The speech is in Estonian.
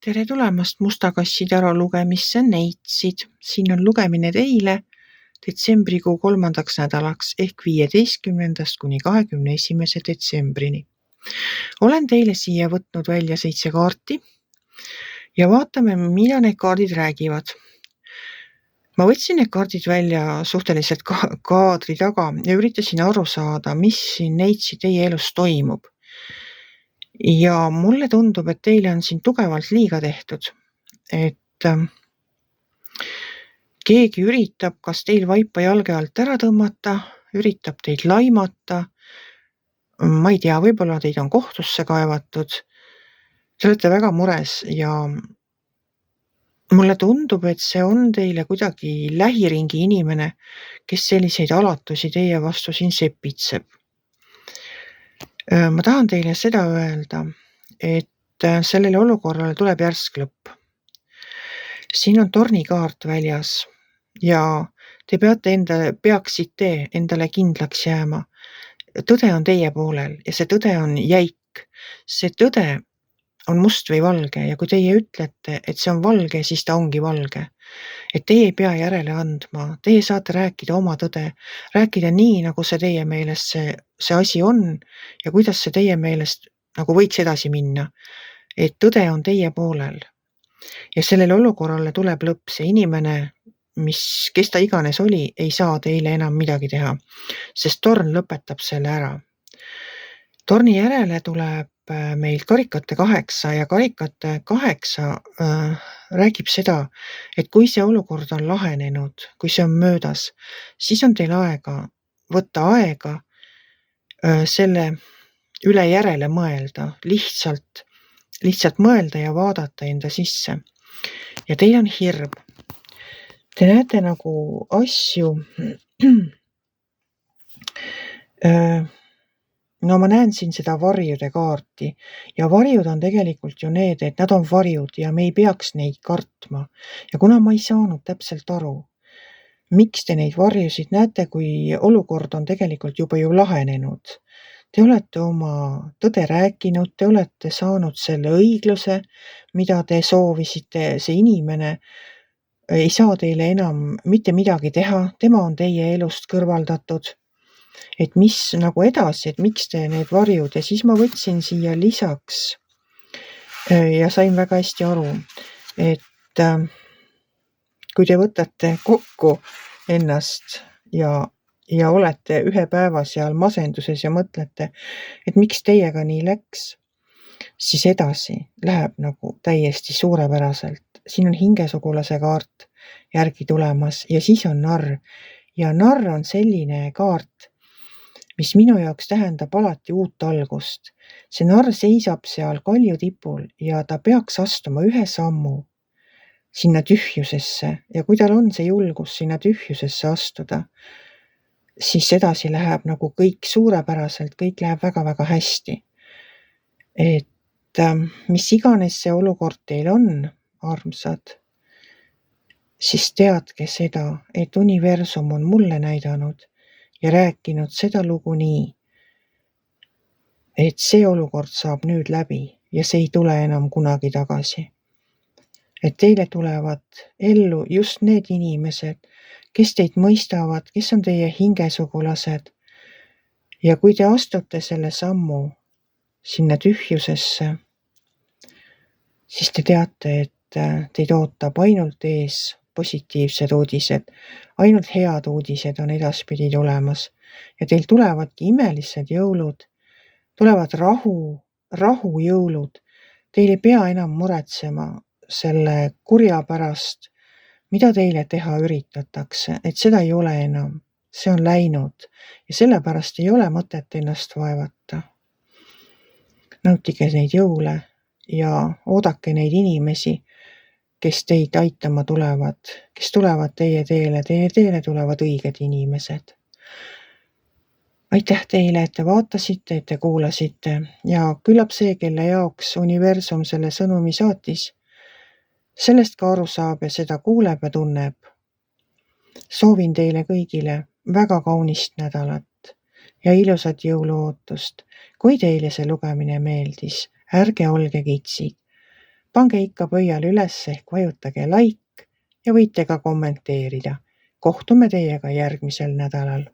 Tere tulemast Musta kassi taro lugemisse, Neitsid. Siin on lugemine teile detsembrikuu 3. nädalaks ehk 15. kuni 21. detsembrini. Olen teile siia võtnud välja 7 kaarti ja vaatame, mida need kaardid räägivad. Ma võtsin need kaardid välja suhteliselt kaadri taga ja üritasin aru saada, mis siin Neitsi teie elus toimub. Ja mulle tundub, et teile on siin tugevalt liiga tehtud, et keegi üritab kas teil vaipa jalge alt ära tõmmata, üritab teid laimata, ma ei tea, võib-olla teid on kohtusse kaevatud. Te olete väga mures ja mulle tundub, et see on teile kuidagi lähiringi inimene, kes selliseid alatusi teie vastu siin sepitseb. Ma tahan teile seda öelda, et sellele olukorrale tuleb järsk lõpp. Siin on tornikaart väljas ja te peaksite endale kindlaks jääma. Tõde on teie poolel ja see tõde on jäik. See tõde on must või valge ja kui teie ütlete, et see on valge, siis ta ongi valge. Et teie ei pea järele andma, teie saate rääkida oma tõde, rääkida nii, nagu see teie meelest see asi on ja kuidas see teie meelest nagu võiks edasi minna. Et tõde on teie poolel ja sellele olukorrale tuleb lõpp. See inimene, kes ta iganes oli, ei saa teile enam midagi teha, sest torn lõpetab selle ära. Torni järele tuleb meil karikate 8 ja karikate 8 räägib seda, et kui see olukord on lahenenud, kui see on möödas, siis on teil võtta aega selle üle järele mõelda, lihtsalt mõelda ja vaadata enda sisse. Ja teil on hirm. Te näete nagu asju no ma näen siin seda varjude kaarti ja varjud on tegelikult ju need, et nad on varjud ja me ei peaks neid kartma. Ja kuna ma ei saanud täpselt aru, miks te neid varjusid näete, kui olukord on tegelikult juba ju lahenenud. Te olete oma tõde rääkinud, te olete saanud selle õigluse, mida te soovisite, see inimene ei saa teile enam mitte midagi teha, tema on teie elust kõrvaldatud. Et mis nagu edasi, et miks te need varjud ja siis ma võtsin siia lisaks ja sain väga hästi aru, et kui te võtate kokku ennast ja olete ühe päeva seal masenduses ja mõtlete, et miks teiega nii läks, siis edasi läheb nagu täiesti suurepäraselt. Siin on hingesugulase kaart järgi tulemas ja siis on narr. Ja narr on selline kaart, mis minu jaoks tähendab alati uut algust. See narr seisab seal kalju tipul ja ta peaks astuma ühe sammu sinna tühjusesse ja kui tal on see julgus sinna tühjusesse astuda, siis edasi läheb nagu kõik suurepäraselt, kõik läheb väga-väga hästi. Et mis iganes see olukord teil on, armsad, siis teadke seda, et universum on mulle näidanud ja rääkinud seda lugu nii, et see olukord saab nüüd läbi ja see ei tule enam kunagi tagasi. Et teile tulevad ellu just need inimesed, kes teid mõistavad, kes on teie hingesugulased. Ja kui te astute selle sammu sinna tühjusesse, siis te teate, et teid ootab ainult ees positiivsed uudised, ainult head uudised on edaspidi tulemas ja teil tulevadki imelised jõulud, tulevad rahu jõulud. Teil ei pea enam muretsema selle kurja pärast, mida teile teha üritatakse, et seda ei ole enam, see on läinud ja sellepärast ei ole mõtet ennast vaevata. Nautige neid jõule ja oodake neid inimesi, kes teid aitama tulevad, kes tulevad teie teele tulevad õiged inimesed. Aitäh teile, et te vaatasite, et te kuulasite ja küllap see, kelle jaoks universum selle sõnumi saatis, sellest ka aru saab ja seda kuuleb ja tunneb. Soovin teile kõigile väga kaunist nädalat ja ilusat jõuluootust. Kui teile see lugemine meeldis, ärge olge kitsid. pange ikka pöial üles ehk vajutage like ja võite ka kommenteerida. Kohtume teiega järgmisel nädalal.